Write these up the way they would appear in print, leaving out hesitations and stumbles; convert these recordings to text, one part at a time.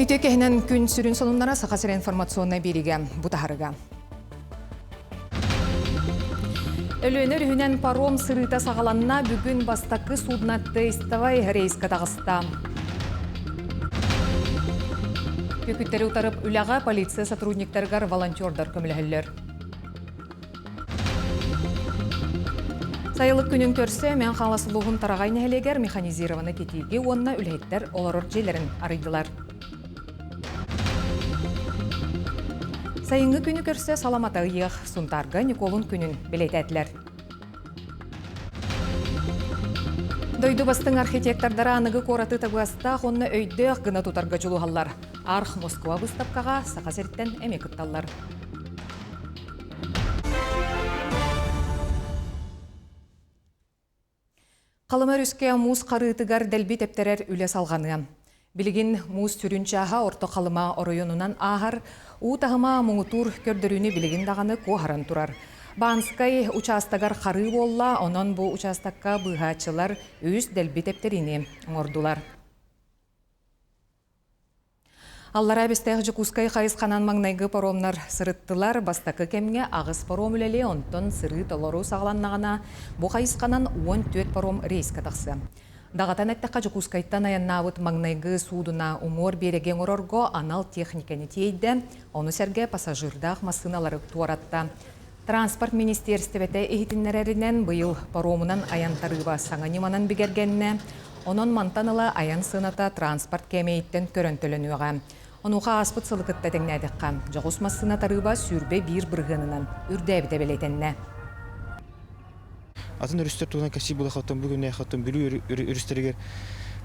Үтө кехінен күн сүрін сонуннара сақасыр информационный береге бұтахарыга. Өлөнөр хүнен паром сырыта сағаланна бүгін бастақы суднатты иставай рейска тағыста. Көкіттері ұтарып үляға полиция сотрудниктаргар волонтердар көмілігілер. Сайылық күнің көрсе, мен қаласылығын тарағайны әлегер механизированы кетеге онына үлхеттер оларыр желерін арыдылар. Сайынғы күні көрсе, саламата ұйық сұнтарға Николун күнін білетәділер. Дойду бастың архитектордары анығы қораты тағуаста онына өйді ғына тұтарға жолуғалар. Арх Москва выставкаға сақасерттен әмек ұтталар. Қалымар үске мұз қарытығар дәлбет әптерер үлі салғаны. Білігін мұз түрінчаға орто қалыма оройонунан ағар, ұтағыма мұңытур көрдіріні білігін дағаны қоғаран тұрар. Банскай участагар қары болла, онын бұл участакка бұғачылар өз дәлбет әптеріне ордулар. Аллара бестәғ жүкускай қайысқанан маңнайғы паромнар сырыттылар, бастақы кемге ағыз паром үлеле, онтон сырыт олару сағыланнағына бұ қайысқанан 14 паром рейсқа тақсы. Дағатан әттіққа жүкускайттан аяннауыт маңнайғы судына умор береген орорго анал техниканы тейді, оны сәрге пассажирдақ масыналары туаратта. Транспорт министерстветі ехетінлерерінен бұйыл паромынан аянтарыба саңаниманан бігергенне, онын мантанылы аян сыната транспорт кемейттен көрінтілінуға. Онуға аспыт сылықытта тәңнәдіққа, жағыс масына тарыба сүрбе бір бірғынынан үрдәбіті белетенне. Атын үрістер туған кәсі бұла қаттан бүгін әйқаттан білу үрістерігер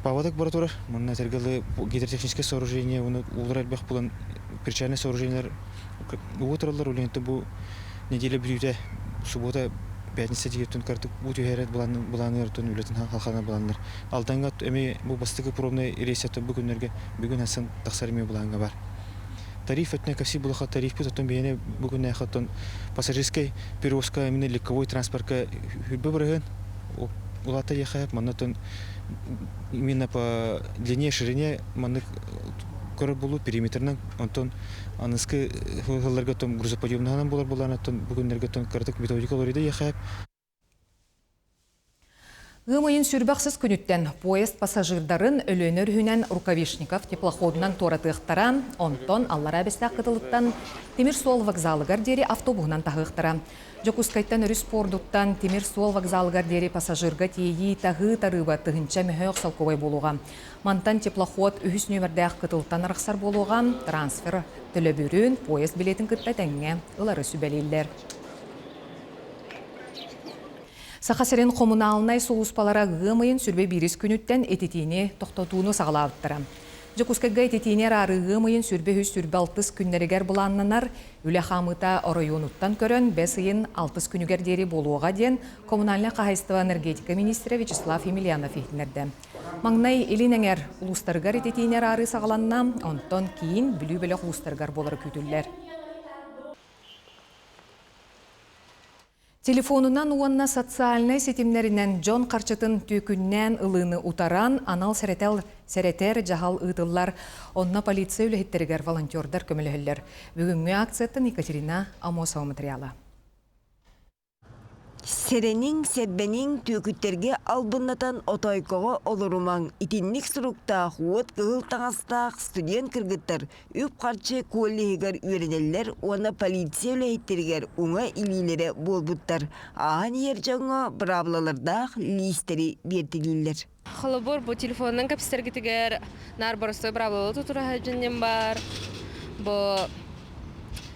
павадық бара тұрар. Мұнна тәргілі гидротехническое сооружение, оны олар әлбәқ бұлан перчайны сооружениялар отыралар. Өлеңті бұл неделе білуде суббота пятница дегептен картық бұл түйәрет бұланыр түн үлетін халқана бұланыр. Алданға әме бұл бастығы пробный рейсеттен бүгін әсін тақсарыме бұланға бар. Тариф өтіне кәсі бұлаға тариф бұд, оттан бейіне бүгін әйқаттан пассажирскай перевозка әміне легковой транспортқа хүрбі бірігін. Улата ехаяп, маннатын именно по длине, ширине манны көрі болу периметрінің, онтан анысқы ғыларға грузоподъемнағынан болар, бүгінлерге картық методикалар еді ехаяп. Ғымайын сүрбақсыз күніттен поезд пассажирдарын өлөнөр хүнен Рукавишников теплоходынан торатығықтара, онтон аллара бестақ қытылыттан Темир-Сол вокзалығар дері автобуғынан тағықтара. Жокускайттан өріс пордуттан Темир-Сол вокзалығар дері пассажирға тейі тағы тарыба тұғынча мөхөк салковай болуға. Мантан теплоход үхіс нөмірдәқ қытылыттан арықсар болуға, трансфер түлі бүрін поезд билетін күтті тәңе ұлары сүбәлейлер. Сақасырын коммуналнай соғыспалара ғымайын сүрбе біріз күніттен ететіне тоқтатуыны сағылауыттыра. Жокускайға ететінер ары ғымайын сүрбе хүз сүрбе 6 күннерігер бұланнанар, үлі қамыта орайонуттан көрін 5-6 күнігер дері болуға ден коммунальны қағайстыва энергетика министрі Вячеслав Емельянов ехтінерді. Маңнай елінеңер ұлыстарғар ететінер ары сағыланна, онтон кейін білі-білі ұлыстарғар болары күтілер. Телефонынан уанна социальный сетимлерінен Джон Қарчытын түйкіннен ылыны утаран, анал сәретер жағал ұтылар, онна полиция үліхеттерігер волонтердар көмілігілер. Бүгінгі акцияттын Екатерина Амосова материалы. Серенің, сербенің түйкіттерге албыннатан отойкоға олырумаң. Итинник сұрықта хуот кығыл таңастақ студент кіргіттар үп қарчы коллегер үйренелер, оны полиция үләйттергер уңа илилері болбуттар. Аған ер жаңа бравлалардақ листері бертілілер. Холобор бұл телефонның кәпістергітігер нар барысты бравлалы тұтыра әжінен бар. Бұл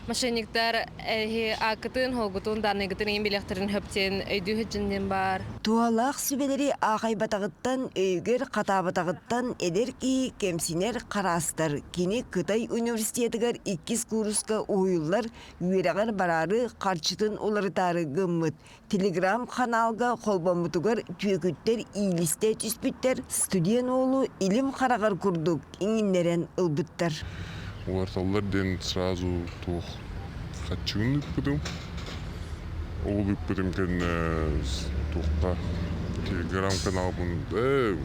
мошенниктер ақытын, холгутын, данығытын ең белектерін хөптен өйді хүджінден бар. Туалақ сүбелері ағай батағыттан, өйгер қата батағыттан едер ки кемсинер қарастыр. Кені Қытай университетігер 2 курсқа ойылар үйерағар барары қарчытын оларытары ғыммыт. Телеграм каналға қолбамытығар түйекіттер ийлісте түспіттер. Студент олу илім қарағар күрдік, еңінлерен ұлбыттар. Уарталларден сразу тух хачун пудум. Олуп пудум кен тухта телеграм канал бун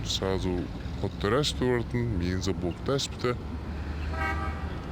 сразу хоттераш туартын мен забокташ бите.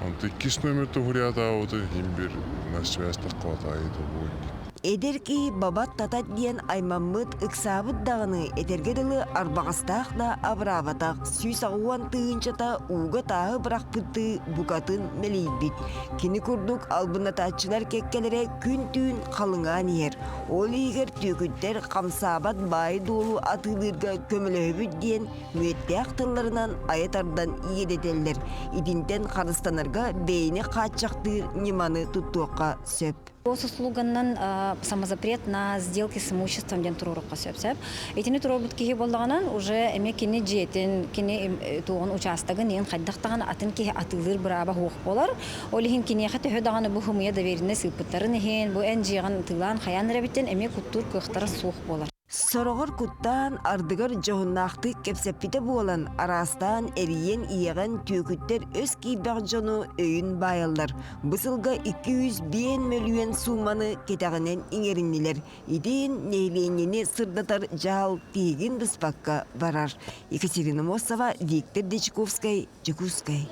Онты 2 номерді хұрията ауды, ембір на связь таққалата айды бойын. Эдерки бабат татат диен аймаммыт ыксабыт дағыны этергеділі арбағастақ да абраватақ сүйс ағуан тыынчата уға тағы бірақ пытты бұқатын мелейбит. Кені күрдік албынататчылар кеккелері күн түйін қалыңан ер. Ол егер түйкіттер қамсабат бай долу атылырға көмілөбіт диен мүеттіяқ тылларынан аятардан иедетелер. Идинтен қарыстанарға бейіне қатшақты неманы тұттуаққа сөп. Госуслуганнан самозапрет на сделки с имуществом ден турурукка сөпсөп. Этини турурбут кихи боллаганан уже эме кини жетин, кини тугун участагын ен хайдактаган атын кихи атылыр браба хук болар. Олихин кини хаты хөдаганы бу хумия доверенность сыпыттарын хен, бу эн жиган тылан хаян рабиттен эме куттур кыхтара сух болар. Сорогор куттан ардыгар жоғыннақты кепсеппите болан арастан эриен иеген түйкіттер өз кейбақ жону өйін байылдар. Бұсылға 200 миллион суманы кетағынен иңеріннелер. Идейін нейленені сырдатар жал тегін дұспаққа барар. Екатерина Мосова, Виктор Дечковскай, Жекускай.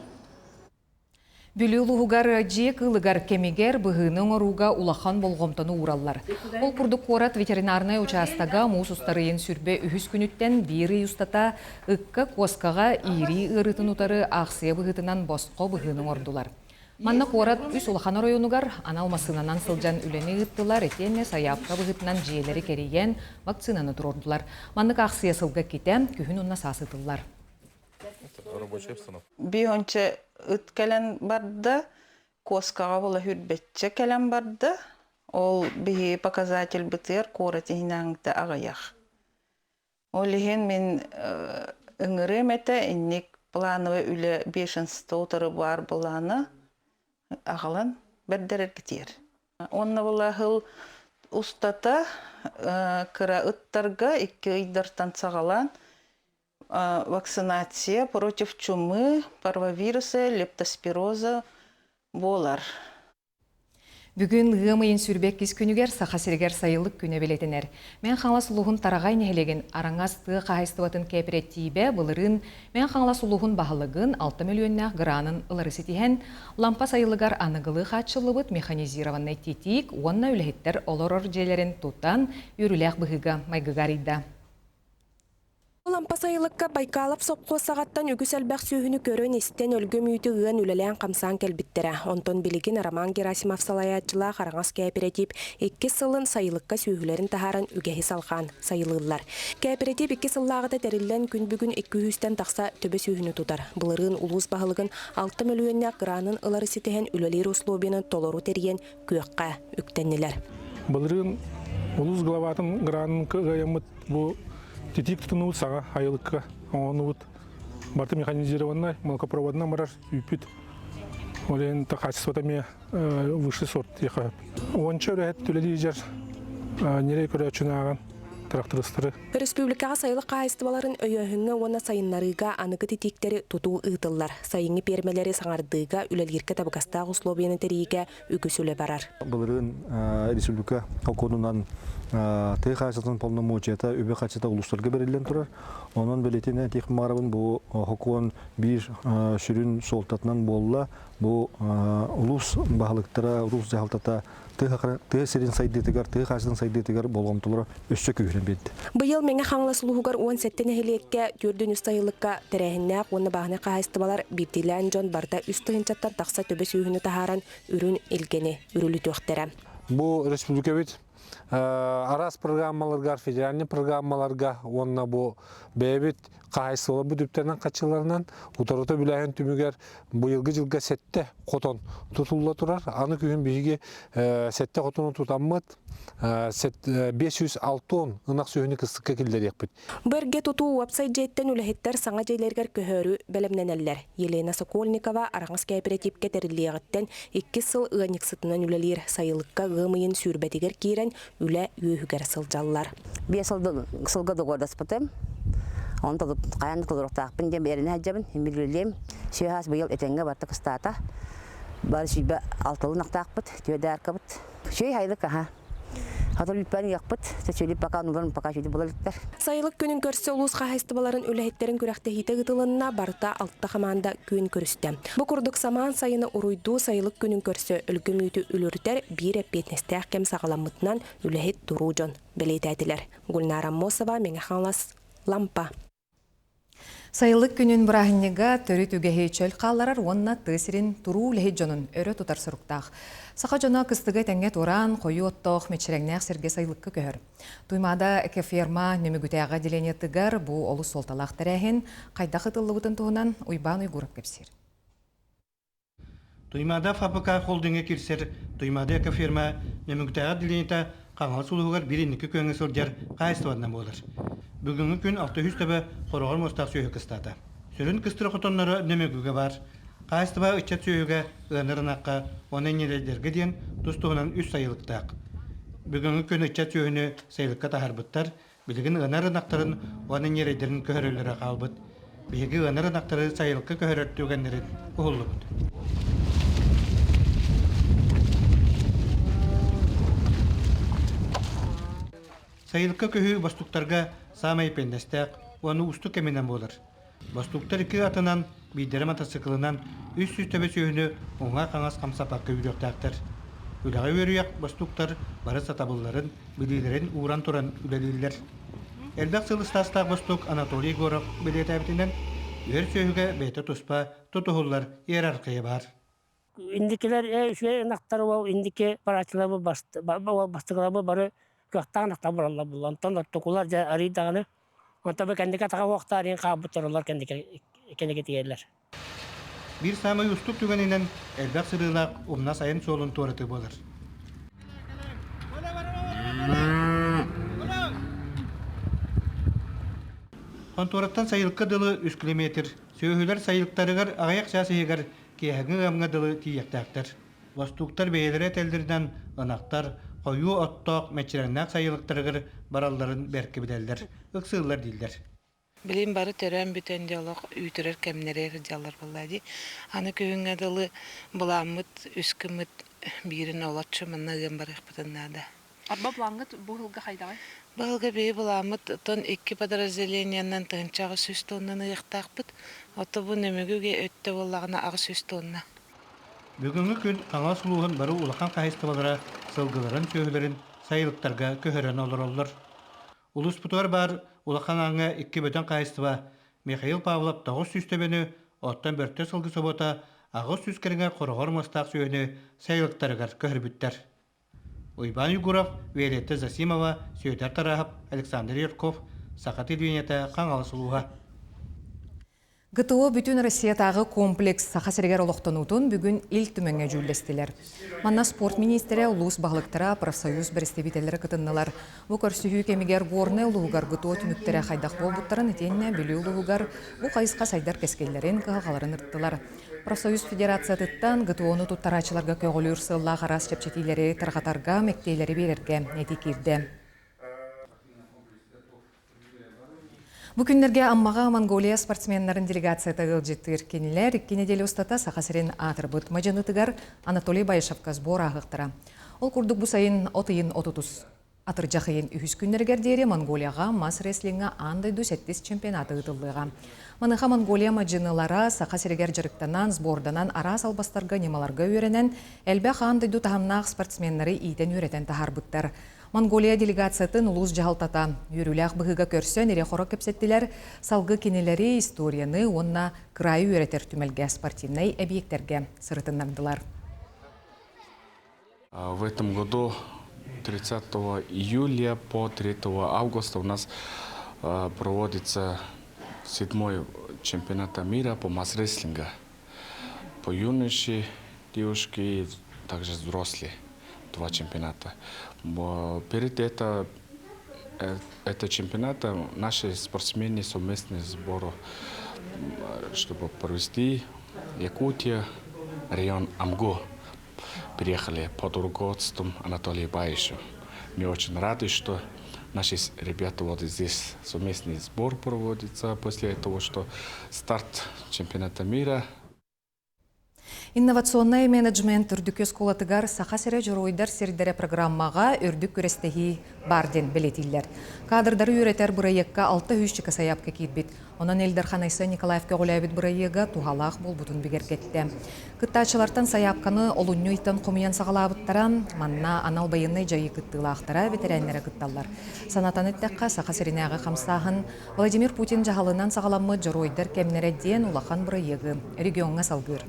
Бүлі ұлығығар жек ұлығар кемегер бұғының ұруға улахан болғымтаны ураллар. Ол күрдік қорат ветеринарнай участага мұс ұстарыйын сүрбе үхіс күніттен бері ұстата ұққа қосқаға ири ұрытын ұтары ақсия бұғытынан босқо бұғының ордулар. Манна қорат үс улахан оройынығар аналмасынанан сылжан үлені ұттылар етене саяпқа бұғытынан жиелері керейен вакцинаны тұрордылар. Маннық ақсия сылға кетен күхін ұнна сасытылар. Бүйонче ыт кэлэн барды, коскаға бола хүрбетче кэлэн барды, ол бихи показатель бытыр коратихинаңды ағаяқ. Ол ехен мен үңірім әті инник плановы үлі 5 отыры бар боланы ағалан бәрдерер кетер. Онны бола хыл устата кыра ыттарға 2 айдартан сағалан вакцинация против чумы, парвовируса, лептоспироза болар. Бүгін ғымайын сүрбек кез күнігер сақасыргер сайылық күні белетінер. Мен қаңлас ұлығын тарағай нәхелеген араңасты қағайстыватын кәпіреттейбе бұлырын, мен қаңлас ұлығын бағылығын 6 миллионнақ гранын ұларысы тейін, лампа сайылығар анығылы қатшылыбыт механизированный тетик, онна үліхеттер олорор желерін тұттан үріләқ бұғыға майгыгарыйда. Лампа сайылыққа Байкалов соққо сағаттан үгіс әлбәқ сүйіні көрін естен өлгі мүйті ғын үлелән қамсан кәлбіттірі. Онтон білігін Роман Герасимов салаятчыла қараңас кооператив 2 сылын сайылыққа сүйілерін тахаран үгәхі салған сайылылар. Кооператив 2 сыллағыда тәрілден күн бүгін 200-тен тақса төбі сүйіні тұтар. Бұлырын ұлыс бағылығын 6 миллионна гранын ылары сетеген үлелер условияны толору терген көққа үктеннелер. Бұлырын ұлыс главатын гранын кығайымыт бұл тетик тұтынуыт саға айылыққа оңынуыт. Барты механизированный, молокопроводный марар үпіт. Олен качествотами высший сорт ехап. Онча өрәт түледі жер нере көрі өчінаған тракторыстыры. Республикаға сайылық қайыстыбаларын өйөһіңі оны сайынларыға анығы тетиктері тұту ұйтылар. Сайынғы пермелері саңардыға үлелгерке табықастағы условияны терейге үкісілі барар. Бұлырын республика оконунан тей қайсатын полномочията өбе қайсата ұлыстарға берілден тұрар. Онын білетіне тек марабын бұл хокуан бір сүрін солтатынан болла бұл ұлыс бағылықтара, ұлыс жағалтата тыға серин сайдетігер, тыға қайсатын сайдетігер болғамтылары өссі күйірін беді. Бұйыл меңе қаңласылуғығар 17 әхелиекке түрдің үстайылыққа тәрәхіннәқ, оны бағына қайыстыбалар бірдейлән жон барда үстігінчаттан тақса төбі сүйіні тахаран үрін елгені үрілі төқтері. Бұл республика бет арас программаларға, федеральный программаларға онына бұл бәйбет қайсылы бүдіптерінен қатшыларынан ұтарыты біләйін түмігер бұйылғы жылға сәтті қотон тұтылыла тұрар. Аны күйін бейге сәтті қотоны тұтаммыд 506 ынақ сүйіні қыстыққа келдер екпіт. Бірге тұту уапсайт жеттен үліхеттер саңа жейлергер көхөрі бәлемненелер. Елена Сокольникова араңыз кооперативке тәріліғіттен 2 сыл ұғаник сытынан үлелер сайылыққа ғымайын сүрбәтігер кейрен үлі үйігер сылжалылар. 5 сылғы дұғырдаспытым. Он тут каян кулуртак пинде берене хаҗабын химилелем шехас быел этенге барты кыстата бар шибе алтылы нактакпыт төдәр кабыт шей хайлык ха Хатылыппан яқпыт, төчөліп пока нуган пока жүйді болалықтар. Сайылык күнүн көрсө улус кахайстыбаларын үлэхеттерин күрәхтәхите гытылынна барта алтта хаманда күн көрүстә. Бу курдук саман сайыны уруйду сайылык күнүн көрсө өлгөмүйтү үлүртер бир эппетнестәк кем сагаламытнан үлэхет туружон белетәтиләр. Гүлнара Мосова, Меңаханлас, Лампа. Сайылык күнүн бұрағыннеға төрі түгеге чөл қалларар онна тысырин туру лехе жонын өрі тұтар сұрықтақ. Сақа жона кыстығы тәңге туран, қойы оттоқ мечереңнәқ серге сайылыққа көхір. Туймада әке ферма нөмігітәға делене тығар бұ олы солталақ тәрәхін қайда қытылы бұтын туғынан ұйбан ұйғырып кепсер. Туймада фабрика холдинге кирсер, туймада әке ферма нөмігітәға делене қаңал сұлығығар біріннікі көңі сұрдер қайыстывадына болыр. Бүгінгі күн 600 төбі қорғар мостақ сүйі қыстады. Сүрін қыстыры құтонлары нөмігігі бар. Қайыстыва үтчет сүйігі ұғанырын аққа, оның нерелдерге дейін тұстығынан үш сайылықтақ. Бүгінгі күн үтчет сүйіні сайылыққа тахарбыттар, білігін ұғанырын ақтарын оның нерелдерін көхірілері қалбыт. Бігі ұғанырын ақтары сайылыққа көхірітті өғанырын ұғылы бұд. Сайылыққа көхі бастуқтарға самай пендестәк, оны ұсты кәменен болыр. Бастуқтар екі атынан, бейдері мотоциклынан, үс-үс төбе сүйіні оңға қаңас қамсапаққа үйректәқтір. Үліға өріяқ бастуқтар бары сатабылларын, білейлерін уран тұран үлелейлер. Әлбәқ сылыстастақ бастуқ Анатолий Горов білет әбітінен, өр сүйіге бәйті тұспа, тұтығылар иерархия бар. Индикелер үші нақтары ол индике парачылабы бастығылабы бары көқтан нақта бұралла бұл. Антон оттықулар жа аридағаны, онтабы кәндіке таға уақтарың қабыттырылар кәндіке тегерлер. Bir самай ұстық түгенінен әлбәқ сырылақ ұмна сайын солын торыты болыр. Контораттан сайылыққа дылы 3 километр, сөйгілер сайылықтарығар ағаяқ сәсігер кейәгін ғамға дылы тиектәқтір. Бастуқтар бәйелері тәлдерден ынақтар, қойу оттоқ мәчірәннәк сайылықтарығыр бараларын бәркі бідәлдер, ұқсығылар дейдер. Білім бары төрән бүтен диалог үйтірер кәмнерер диалар болады. Аны күйіңе дылы бұламыт, үскіміт бірін олатшы мұннығын барық бұтыннады. Арба бұлаңғыт бұғылға қайдағай? Бұғылға бей бұламыт, тон 2 подразделениянан тұғынчағы сөз тоннаны ұйықтақ бұд, оты бұл нөмігіге өтті болағына ағы сөз тонна. Бүгінгі күн қаңа сұлуғын бары улақан қайыстывалара сылғыларын сөйлерін сайылықтарға көхірін олар. Улус бұтуар бар улақан аңа 2 бөтен қайыстыва Михаил Павлов 900 төбені оттан бөртті сылғы собота ағыз сүзкеріңе қорғар мастақ сөйіні сайылықтарығар көхір бүттер. Уйбан Югуров, Виолетта Засимова, Сөйдер Тарахып, Александр Ярков, Сақат Ильвинета, қаңалы сұлуға. ГТО бүтін Россиятағы комплекс сақасыргер олықтанудың бүгін ил түмәңе жүлдестілер. Манна спорт министері ұлыс бағылықтыра профсоюз бірістебителері кытыннылар. Бұ көрсігі кемегер ғорны ұлығығар ГТО түміктері қайдақ болбұттарын етеніне білі ұлығығар бұ қайысқа сайдар кескелерін қағаларын ұрттылар. Профсоюз федерация тұттан ГТО-ны тұттарачыларға көғілі ұрсылла қарас чепчетилері тарғатарға мектейлері берерге неті кирді. Бүкіндерге аммаға Монголия спортсменларын делегация тағыл жеттігір кенелер, кенеделі ұстата сақасырен атырбыт мажанытығар Анатолий Байшавка сбор ағықтыра. Ол күрдік бұл сайын отыйын отутус. Атыр жақайын үйіз күндергердері Монголияға мас реслинға андайду 7 чемпионаты ұтылдыға. Маныға Монголия мажанылара сақасырегер жырықтанан, сборданан ара салбастарға немаларға өренен, әлбәқ андайду тағамнақ спортсменлары иден өретен тахарбыттар. Монголия делегациятын улус жағалтата. Үріләқ бұғыға көрсен ере қоры көпсеттілер, салғы кенелері историяны онна крайы өретер түмелге спортивный объекттерге сырытыннагдылар. В этом году 30 июля по 3 августа у нас проводится 7-й чемпионат мира по масс-рестлингу. По юноши, девушки и также взрослые. 2 чемпионата. Перед это чемпионата наши спортсмены совместный сбор, чтобы провести Якутия, район Амгу. Приехали под руководством Анатолия Баишева. Мы очень рады, что наши ребята вот здесь совместный сбор проводится после того, что старт чемпионата мира. Инновационный менеджмент үрдүк сколатыгар саха сере жоройдар сердере программаға үрдүк көрестеги барден билетиллер. Кадрдары үйретер бұрайекка 6 саяпка кейтбет. Онан Элдархан Айса Николаевка ғолайбет бұрайега тухалақ бол бұтын бігергетті. Кыттачылартан саяпканы олунну итан құмиян сағалабыттара, манна анал байыннай жайы кыттылақтара ветеринері кытталар. Санатан өттіққа саха серенеға қамсағын Владимир Путин жағалынан сағаламы жоройдар кемнере ден улахан бұрайегі регионға салгыр.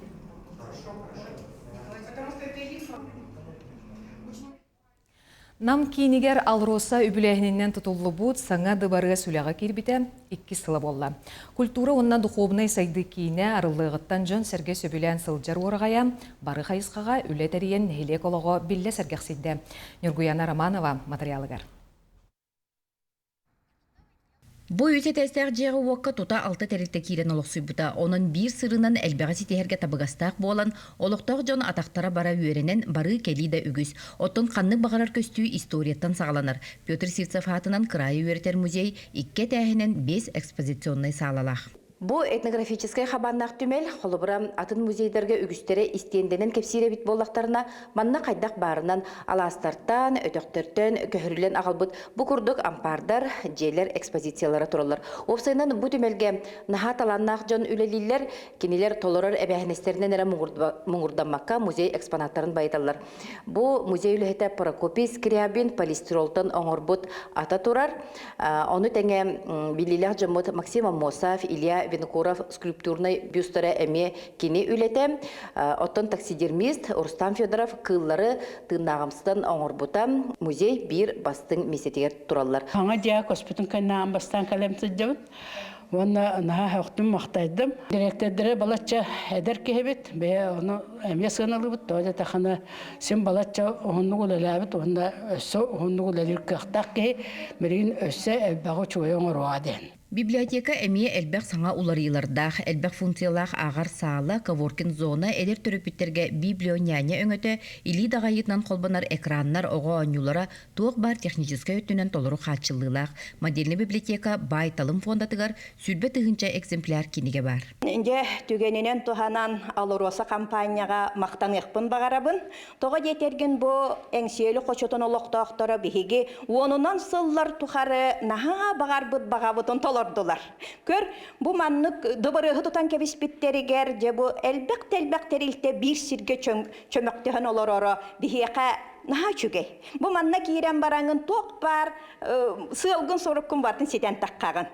Нам кейінігер алроса үбіләхінен тұтулы бұд саңа дыбарыға сүліға кербіте 2 сылы болла. Культура онна дұхобынай сайды кейіне арылығыттан жөн сәрге сөбілән сылжар орғая, бары қайысқаға үлі тәріен хелек олығы білі сәргексейді. Нұргуяна Романова материалығар. Бу үте тәстәр жағы уаққа тута 6 тәрілті кейрен олықсүй бұта. Оның бір сырынан әлбәға сетехерге табығастақ болан, олықтақ жон атақтара бара үйерінен бары келейді үгіз. Оттың қанны бағарар көстүү историеттан сағаланар. Петр Сирцев хатынан Крайы үйертер музей 2 тәхінен 5 экспозиционный сағалалақ. Бу этнографический хабаннақ түмел, холыбыра атын музейдерге үгістері истенденен кепсире бит боллақтарына манна қайдақ барынан аластартан, өтөктөртөн, көхірілен ағалбыт бұ күрдік ампардар, жейлер экспозициялары тұралар. Опсайынан бұ түмелге наға таланнақ жон үлелілер, кенелер толырар әбәхінестерінен әрі мұңырданмаққа музей экспонаттарын байдалар. Бұ музей үліхеті Прокопий Скрябин, полистиролтан оңырбыт ата тұрар. Оны тәңе билилер жомыт Максим Мосав, Илья Винокуров скульптурный бюстері әме кені үлеті. Оттан таксидермист Рустам Федоров кыллары тыңнағымсыдан оңырбыта музей бір бастың месетегер тұралар. Аңа дия коспитын кайнағын бастан кәлемсіз жауын. Оны наға хауқтым мақтайдым. Директордері балатша әдер кехебет. Бе оны әме сығыналы бұд. Тоғыда тақаны сен балатша оғынны ғылылабыд. Онда өссі оғынны ғылылыр қақтақ кеhe. Мерген өссі әббағы чуайын ұруаден. Библиотека әмие әлбәқ саңа уларыйлардақ, әлбәқ функциялақ ағар саалы, коворкин зона, әлер төрөпіттерге библионяне өңөті, или дағайытнан қолбанар экраннар оға оңюлара тоқ бар техническа өттінен толыру қатшылылақ. Модельный библиотека бай талым фондатығар сүрбе тығынча экземпляр кенеге бар. Инде түгенінен туғанан алыроса компанияға мақтан еқпін бағарабын. Тоға детерген бұ әңсиелі қочотын олықтақтары бігеге, онынан сыллар тұқары наға бағар бұд бағабытын толордулар. Көр, бу маннык дыбырығы тұтан кебіспеттерігер, же бу әлбәк терилте бір сирге чөмөктіхін олорора бігеға наға чүгей. Бу манна кейрен бараңын тоқ бар, сылғын сорыққын батын сетен таққағын.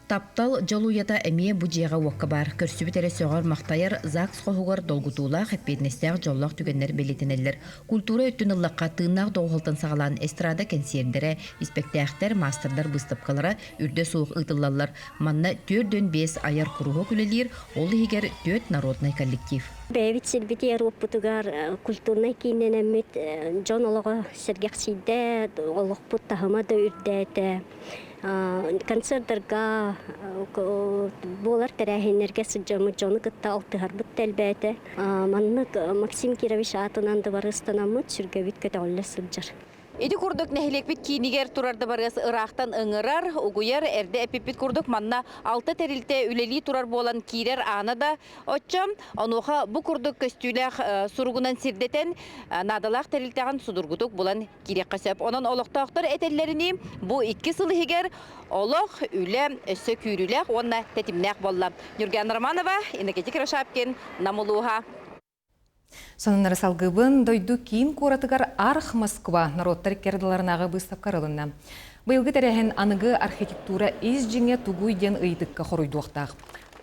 Таптал жолуята әмие бұджеға уаққа бар. Көрсібітері соғар мақтайыр ЗАГС қоғығар долгутулақ әппетнестер жоллақ түгенлер белетінелер. Культура өттініліққа тыңнақ доғылтын сағалан эстрада кәнсердері, испектәқтер, мастердар бұстапқалары үрді суық ұтылалар. Манна 4-5 аяр құруғы күлелер, ол егер 4 народный коллектив. Бәвит сілбеті әруаппытығар культурный кейінен әмет жон олығы сәргәқсейді, олық бұт тағымады үрдәді. Концерттарға болар тәрәхенерге сыджамы жоны кытта алтығар бұт тәлбәті. Маннық Максим Кирович атынанды барыстанамыд сүргәвит көті олы сылжар. Эди курдук нәһилекбит киинигер турарды баргас ырахтан ыңырар, угуяр эрде эпипит курдук манна 6 терилте үлели турар болан кирер аны да отчам, онуха бу курдук көстүләх суругунан сирдетен надалах терилтеган судургутук болан кирек касап. Онан олоктактар этеллерини бу 2 сылыгер олох үле өсө күрүләк, онна тетимнәк болла. Нурган Романова, Энергетик Рашапкин, Намулуха. Сонын салгыбын дойду кейін коратыгар Арх Москва народтар кердаларынағы бұстапқарылынна. Бұйылғы тәрәхен анығы архитектура из жеңе тугуйден ұйдыққа қоруйдуқтақ.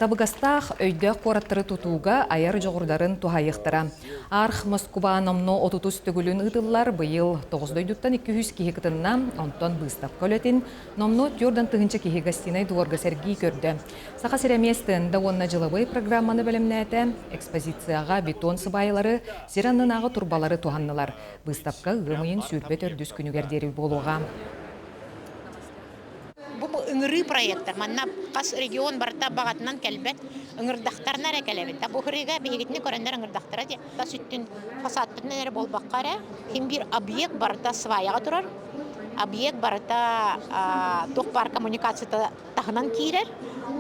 Табығастақ өйді қораттыры тұтуға аяр жоғырдарын тухайықтыра. Арх Москва номно отутус түгілін ұтылар бұйыл 9 дойдуттан 200 кихи кытынна, онтон бұстапқа өлетін, номно түрдан тұғынча кихи гастинай дуарга сәргі көрді. Сақа сәрәместін да онна жылыбай программаны бәлімнәті, экспозицияға бетон сыбайлары, зираннынағы турбалары туғаннылар. Бұстапқа ғымайын сүрбет өрдіс күнігердері болуға. Бұл үңірі проекттар. Манна қас регион барта бағатынан кәлбет үңірдақтарына рәкәләбет. Бұл үңіріға бейгетіне көрендер үңірдақтара де. Та сүттін фасадтын әрі болбаққара. Хем бір объект барта сваяға тұрар. объект барыта тухпар коммуникацията тахынан кирер.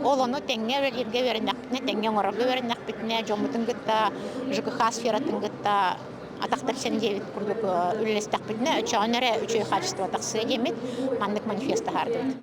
Ол оны теңге верерге вереннәкпитне, теңге орога вереннәкпитне, жомутын гытта, ЖКХ сфератын гытта атақтар сен девит курдук үлелестәкпитне, үчөй качество тахсыра демит, мандык манифеста хардыт.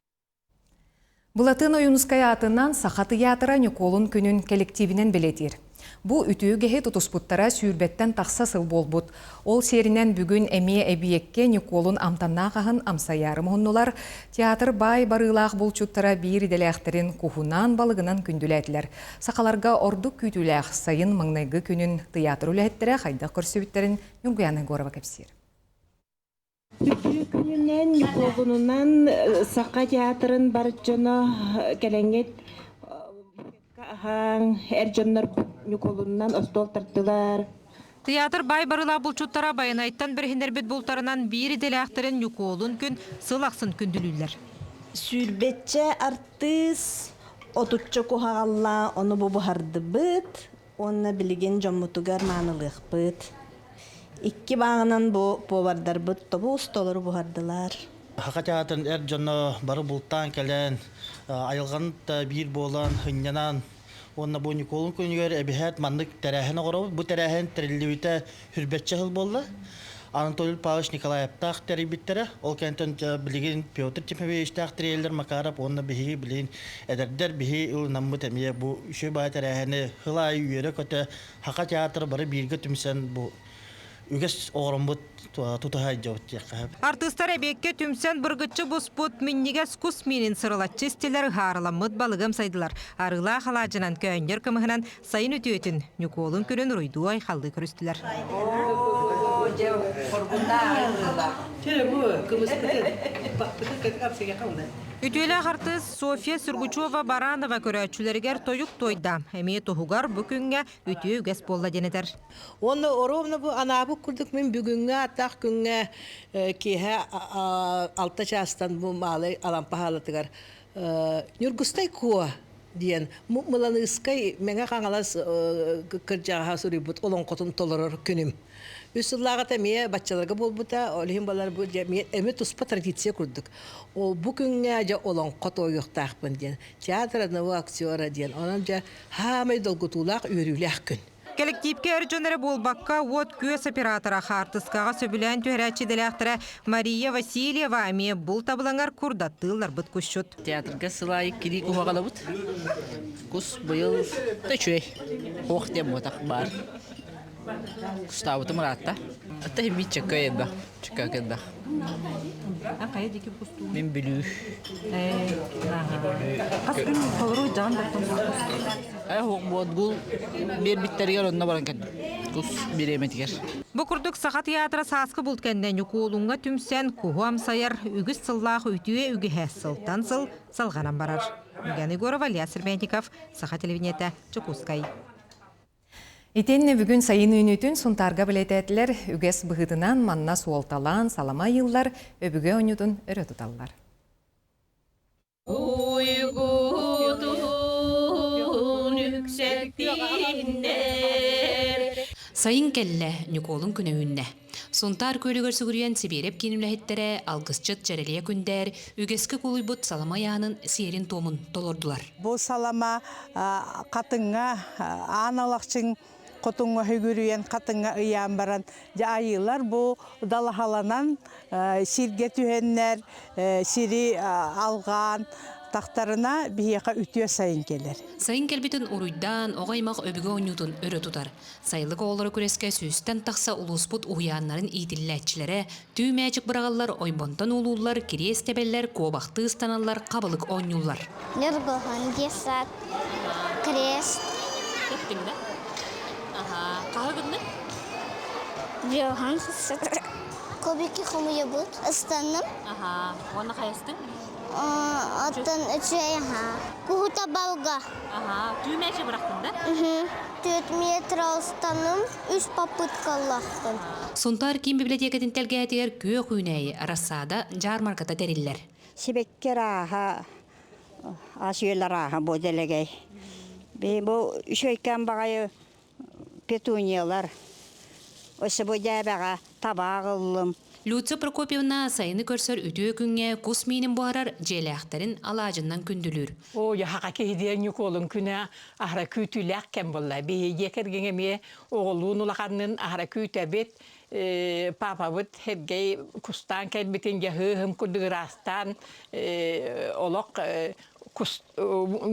Булатын Оюнуская атынан Саха театры Николун күнін коллективінен білетір. Бу үтүү геһи тутуспуттара сүүрбеттен тақса сыл болбут. Ол серинен бүгүн эми эбиекке Николун амтаннағағын амсаярым оннулар. Театр бай барылақ болчуттара бир иделяхтерин кухунан балыгынан күндүләтилер. Сақаларга ордук күтүләх сайын маңнайгы күнін театр үләттері қайдақ көрсөбіттерін Юнгуяны Горова кепсир. Үтүү күнүнен Николунан Сақа театрын барытжана келеңет әржоннар Николунан остол тартылар. Театр бай барыла булчуттара байынайттан бірхіндербет болтарынан бiri деляқтырын Николун күн сылақсын күнділілер. Сүрбетче артыс отучча кухағалла оны бұбығарды бұд, оны білген жоммутугар манылық бұд. Икки бағынан бұбардар бұд, тобу ұстолыр бұғардылар. Хақа театрын әржонны бары бұлттан кәлен, айылған бір болан, хынянан, онна бұл Николун күнігер әбіхәт мандық тәрәхіні қорабы. Бұл тәрәхін тәрелеуіті хүрбетчі хыл болды. Анатолий Павлович Николаевтақ тәребеттері. Ол кәнтін білген Петр Тимофеевичтақ тәрелер Макаров, онна бігі білген әдәрдер бігі ұл намы тәмейе. Бұл үші бай тәрәхіні хылай үйері көті хақа театры бары бірге түмсен бұл үгес оғырым бұд тұтығай жауыт жаққап. Артыстар әбекке түмсен біргітші бұспұт міннігес күс менін сырылатчы стелер ғарыламыд балығым сайдылар. Арыла қалажынан күйендер кімігінен сайын өтуетін Николун күнін ройду айқалды көрістілер. Үтелі артыс София Сургучева Баранова көрәтшілергер тойық тойда. Әме тоғығар бүкінге үтеу гәс болла денедер. Оны оровны бұл анабы күрдік мен бүгінге атақ күнге кейе алта частан бұл малы алампа халатығар. Нүргістай куа дейін. Мұланы ұскай мәңе қаңалас кіржаға сүрі бұд олон қотын толырыр күнім. Үсіллаға тәмейе баччаларға бол бұта, олығын балар бұл әме тұспа традиция күрдік. Ол бүкінге жа олон қот ойықтақпын дейін. Театраны бұл актера дейін. Онан жа хамай долгутулақ үйріләқ күн. Коллективке әржонары болбаққа от көз оператора қартысқаға сөбілән түйәрәтші дәләқтірі Мария Васильева әме бұл табылаңар күрдаттылар бұд күшшіт. Театрға сылай кiri куғағала бұд. Күс бұйыл төчөй. Оқ дем бұтақ бар. Күстауыты мұратта. Атта хемі чөкөйді. Чөкөйді. Қайы декі күсту? Мен білу. Қас күн қолыру жаған бақтың Хоқ бұд бұл бір біттерігер онына баран кәді. Күс бір еметігер. Бұқырдық Сақа театры сасқы бұлт кәнден Николунға түмсен куғам сайар үгіз сыллағы үтуе үгі әс сылтан сыл салғанан барар. Юганы Горова, Лия Сербентиков, Сақа телевинеті, Чукускай. Итенне бүгін сайын үйнүтін сұнтарға білететілер үгес бұғыдынан манна суолталан салама йыллар өбіге өнютін өрі тұталылар. Сайын кәлі Николун күнөүнне. Сонтар көлігөр сүгірген Сибиреп кенімләхеттері алғысчыт жәрелия күндер үгескі кулуйбут салама яғының сиерин томын толордулар. Бұл салама қатыңға аналақчың Котуңга хөгүрүен катыңга ыян баран айылар бу далахаланан сирге түһеннер сири алган тактарына бияка үтүө сайын келер. Сайын келбитин уруйдан огаймак өбүгө ойнутун өрө тутар. Сайлык оолору күреске сүүстен такса улуспут уяннарын ийдилләтчиләре түймәчик бырагаллар ойбонтон улуулар кирестебеллер кобакты ыстаналлар кабылык ойнулар. Нургохан десат крест. Кахагынны? Бьохан кобики хомуя бут ыстаным. Оны каястың? Аттан үчей кухута балга. Түймәче бырақтың да? 4 метр ыстаным, 3 попыткаллахтым. Сонтар ким библиотекатын телгәтер көк үйнәй арасада жармарката териллер. Себеккер аха асыйлар аха бу делегей. Бу үшөйкән багай петуниялар. Осы бұйда бәға табағылым. Люция Прокопьевна сайыны көрсөр үтіе күнге кус мейнін бұғарар желяқтарын алажынан күнділір. О, яға кейден юколын күні ахра күйтіләк кәм болла. Бейге кергенге ме оғылуын ұлақарының ахра күйтәбет папа бұд хергей кустан кәлбетін яғығым күдігірастан олық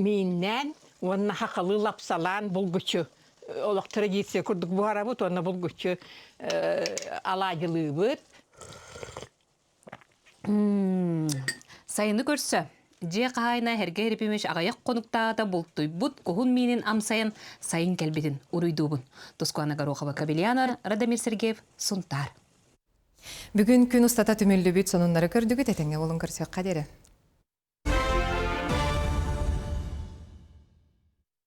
мейіннен онына хақылы лапсалан бұл күчі. Олық традиция күрдік бұғара бұд, онына бұл күчі алажылы бұд. Сайыны көрсө, же қағайна herge herpimеш ағаяқ қонуқтағада болтуй бұд кухун мейнін амсайын сайын кәлбетін ұруйдуыбын. Тоскуана Горохова Кабельянар, Радамир Сергеев, Сунтар. Бүгін күн ұстата түмелді бүт сонынлары көрдігі тәтіңе болын көрсек қадері.